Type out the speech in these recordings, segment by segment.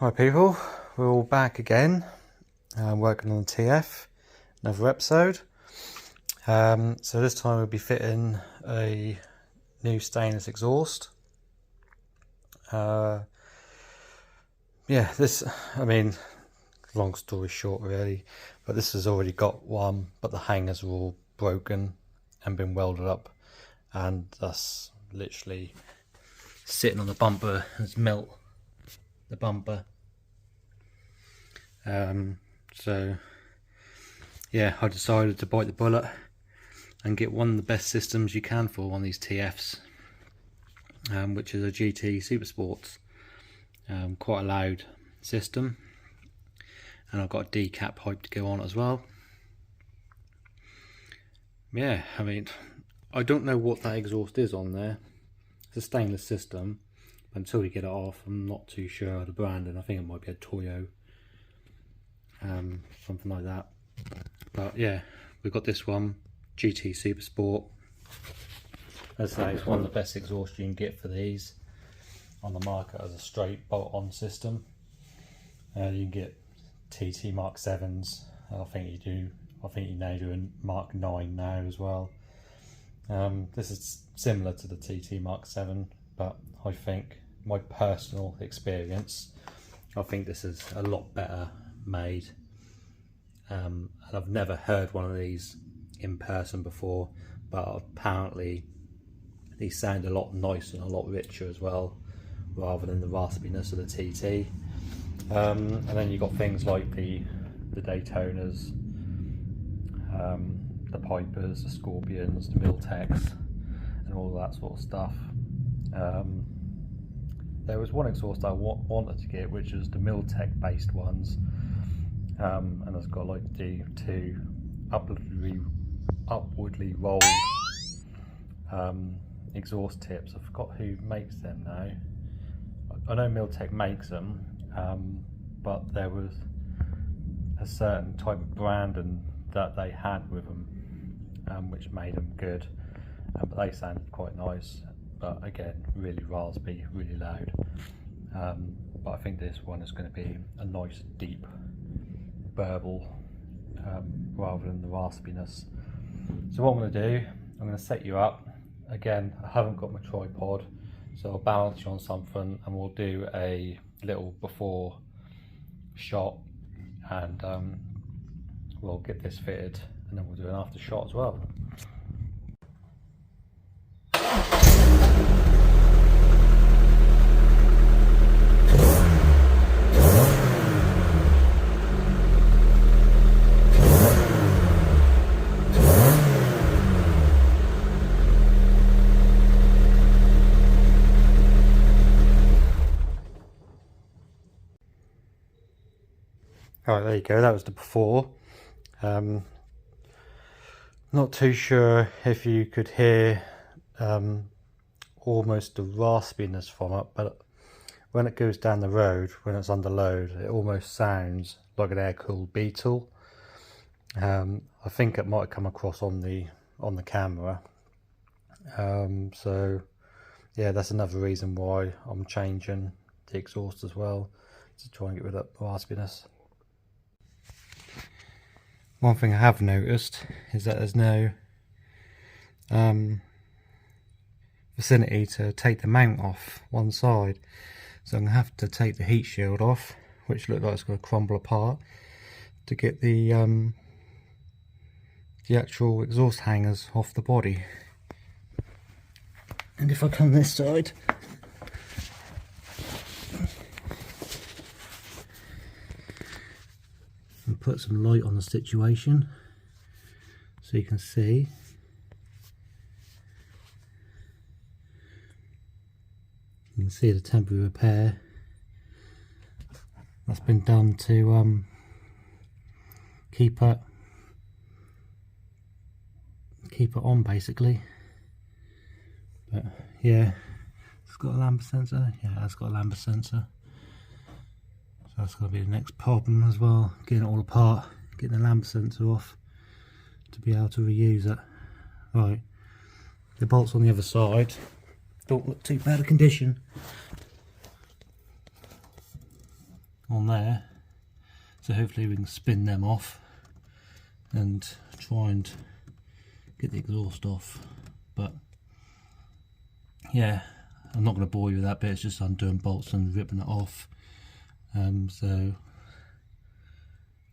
Hi people, we're all back again, working on the TF, another episode. So this time we'll be fitting a new stainless exhaust. Long story short really, but this has already got one, but the hangers are all broken and been welded up, and that's literally sitting on the bumper has melt the bumper. So yeah, I decided to bite the bullet and get one of the best systems you can for one of these TFs, which is a GT SuperSports. Quite a loud system, and I've got a decap pipe to go on as well. Yeah, I mean, I don't know what that exhaust is on there. It's a stainless system, but until we get it off, I'm not too sure of the brand, and I think it might be a Toyo, something like that. But yeah, we've got this one, GT SuperSport. As I say, it's one of the best exhausts you can get for these on the market as a straight bolt-on system. You can get TT Mark 7s. I think you now do a Mark 9 now as well. This is similar to the TT Mark 7, but I think, my personal experience, I think this is a lot better made. And I've never heard one of these in person before, but apparently these sound a lot nicer and a lot richer as well, rather than the raspiness of the TT. And then you've got things like the Daytonas, the Pipers, the Scorpions, the Miltecs, and all that sort of stuff. There was one exhaust I wanted to get, which is the Miltec based ones, and it's got like the two upwardly rolled exhaust tips. I forgot who makes them now. I know Miltec makes them, but there was a certain type of branding that they had with them, which made them good, but they sounded quite nice, but again really raspy, really loud. But I think this one is going to be a nice deep burble, rather than the raspiness. So what I'm going to do, I'm going to set you up. Again, I haven't got my tripod, so I'll balance you on something and we'll do a little before shot, and we'll get this fitted, and then we'll do an after shot as well. Alright, there you go, that was the before. Not too sure if you could hear almost the raspiness from it, but when it goes down the road, when it's under load, it almost sounds like an air-cooled beetle. I think it might come across on the camera. So yeah, that's another reason why I'm changing the exhaust as well, to try and get rid of that raspiness. One thing I have noticed is that there's no vicinity to take the mount off one side, so I'm going to have to take the heat shield off, which looks like it's going to crumble apart, to get the actual exhaust hangers off the body. And if I come this side, and put some light on the situation so you can see. You can see the temporary repair that's been done to keep it on basically. But yeah, it's got a lambda sensor. Yeah, it's got a lambda sensor. So that's going to be the next problem as well, getting it all apart, getting the lambda sensor off to be able to reuse it. Right, the bolts on the other side don't look too bad a condition. on there, so hopefully we can spin them off and try and get the exhaust off. But yeah, I'm not going to bore you with that bit, it's just undoing bolts and ripping it off. So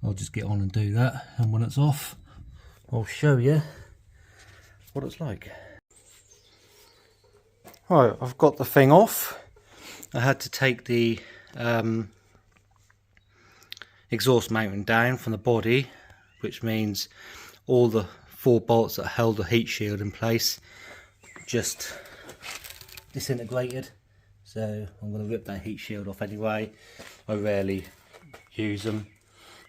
I'll just get on and do that, and when it's off I'll show you what it's like. Right, I've got the thing off. I had to take the exhaust mounting down from the body, which means all the 4 bolts that held the heat shield in place just disintegrated. So I'm going to rip that heat shield off anyway. I rarely use them,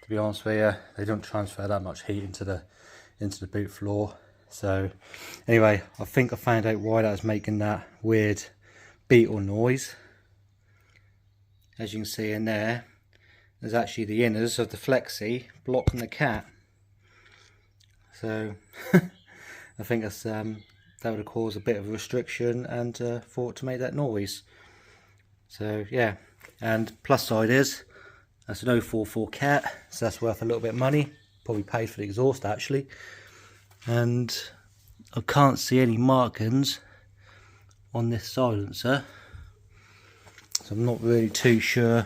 to be honest with you. They don't transfer that much heat into the boot floor. So anyway, I think I found out why that was making that weird beetle noise. As you can see in there, there's actually the inners of the flexi blocking the cat. So I think that's that would have caused a bit of a restriction and for it to make that noise. So yeah, and plus side is that's an 044 cat, so that's worth a little bit of money. Probably paid for the exhaust actually. And I can't see any markings on this silencer, so I'm not really too sure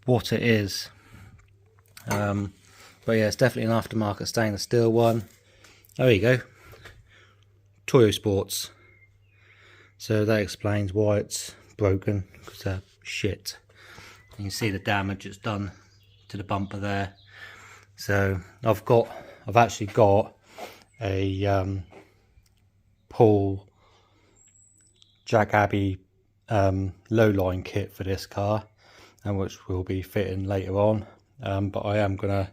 what it is. But yeah, it's definitely an aftermarket stainless steel one. There you go, Toyosports. So that explains why it's broken, because they're shit. You can see the damage it's done to the bumper there. So I've actually got a Paul Jack Abbey low line kit for this car, and which will be fitting later on. But I am gonna,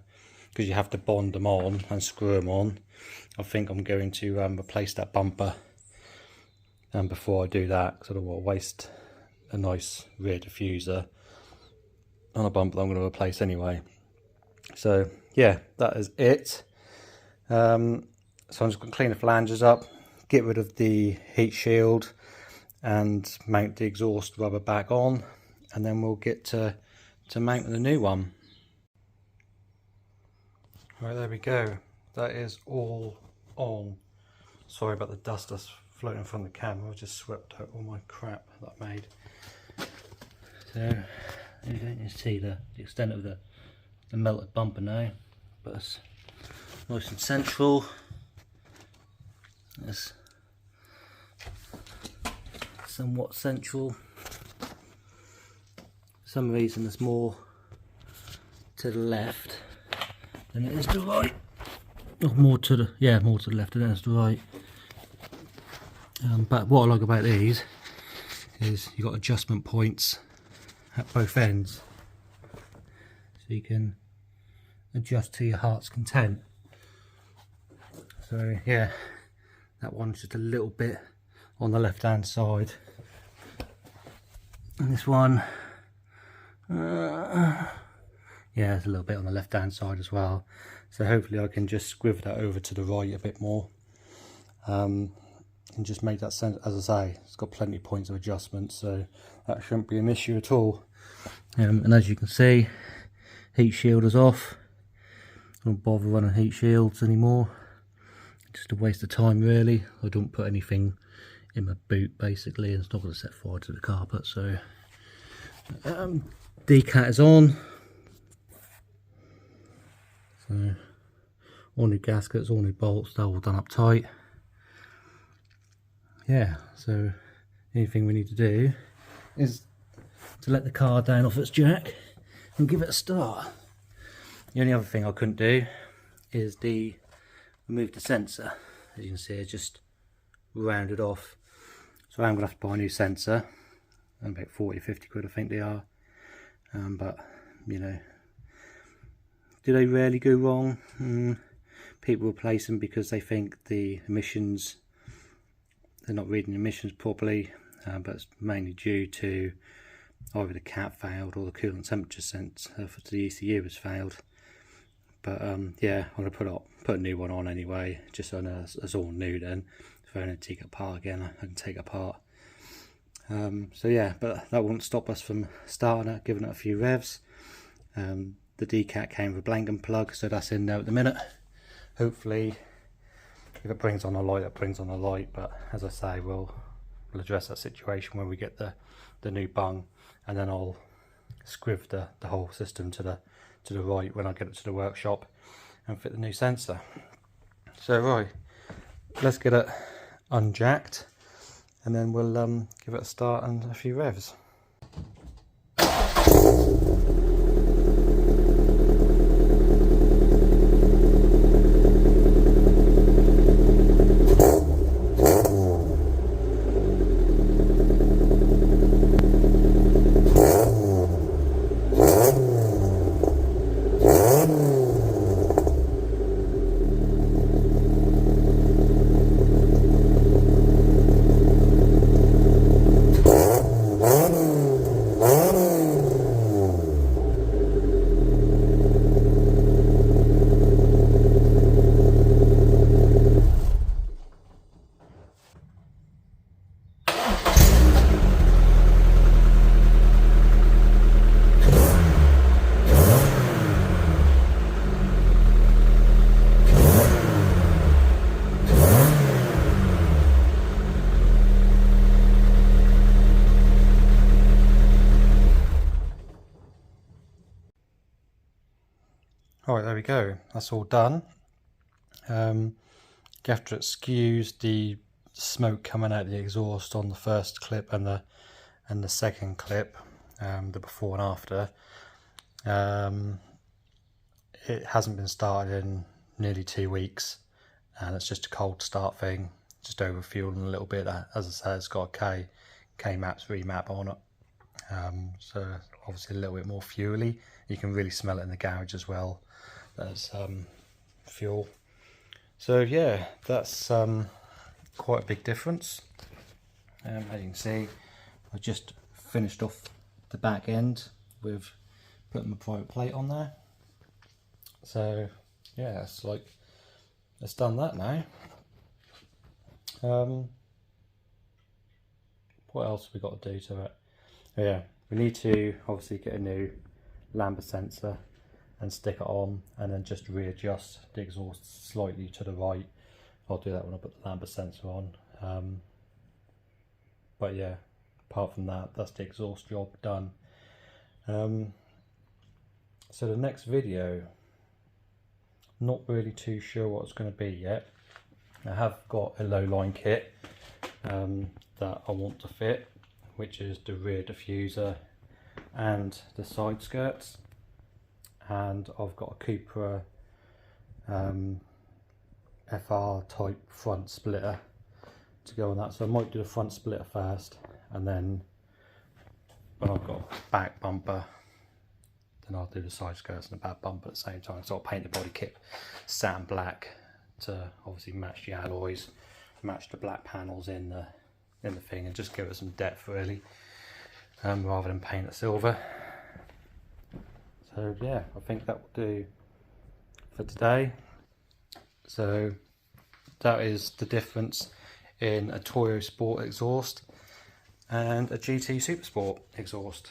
because you have to bond them on and screw them on, I think I'm going to replace that bumper. And before I do that, because I don't want to waste a nice rear diffuser on a bumper that I'm going to replace anyway. So yeah, that is it. So I'm just going to clean the flanges up, get rid of the heat shield and mount the exhaust rubber back on, and then we'll get to mounting the new one. Right, there we go. That is all on. Sorry about the dust that's floating from the camera. I just swept out all my crap that I made. So you can see the extent of the melted bumper now, but it's nice and central. It's somewhat central. For some reason there's more to the left than it is to the right. Or more to the left than it is to the right. But what I like about these is you've got adjustment points at both ends, so you can adjust to your heart's content. So yeah, that one's just a little bit on the left hand side, and this one yeah, it's a little bit on the left hand side as well. So hopefully I can just squiv that over to the right a bit more, and just make that sense. As I say, it's got plenty of points of adjustment, so that shouldn't be an issue at all. And as you can see, heat shield is off. I don't bother running heat shields anymore, just a waste of time really. I don't put anything in my boot basically, and it's not going to set fire to the carpet. So decat is on, so all new gaskets, all new bolts, they're all done up tight. Yeah, so anything we need to do is to let the car down off its jack and give it a start. The only other thing I couldn't do is remove the sensor. As you can see, it's just rounded off. So I'm going to have to buy a new sensor, about 40-50 quid I think they are. But you know, do they rarely go wrong? People replace them because they think the emissions, they're not reading emissions properly, but it's mainly due to either the cat failed or the coolant temperature sensor for the ECU has failed. But yeah, I'm going to put a new one on anyway, just so I know it's all new then. If I want to take it apart again, I can take it apart. So yeah, but that wouldn't stop us from starting it, giving it a few revs. The decat came with a blanking plug, so that's in there at the minute. Hopefully if it brings on a light, it brings on a light, but as I say, we'll address that situation when we get the new bung, and then I'll scriv the whole system to the right when I get it to the workshop and fit the new sensor. So right, let's get it unjacked and then we'll give it a start and a few revs. Alright, there we go, that's all done. After it skews the smoke coming out of the exhaust on the first clip and the second clip, the before and after. It hasn't been started in nearly 2 weeks, and it's just a cold start thing, just over fueling a little bit. As I say, it's got a K-Maps remap on it, so obviously a little bit more fuely. You can really smell it in the garage as well. There's fuel. So yeah, that's quite a big difference. As you can see, I just finished off the back end with putting my private plate on there. So yeah, it's done that now. What else have we got to do to it? Oh yeah, we need to obviously get a new lambda sensor and stick it on, and then just readjust the exhaust slightly to the right. I'll do that when I put the lambda sensor on. But yeah, apart from that, that's the exhaust job done. So the next video, not really too sure what it's going to be yet. I have got a low line kit that I want to fit, which is the rear diffuser and the side skirts, and I've got a Cupra FR type front splitter to go on that, so I might do the front splitter first, and then when I've got a back bumper, then I'll do the side skirts and the back bumper at the same time. So I'll paint the body kit satin black to obviously match the alloys, match the black panels in the thing, and just give it some depth really, rather than paint it silver. So yeah, I think that will do for today. So that is the difference in a Toyosport exhaust and a GT SuperSport exhaust.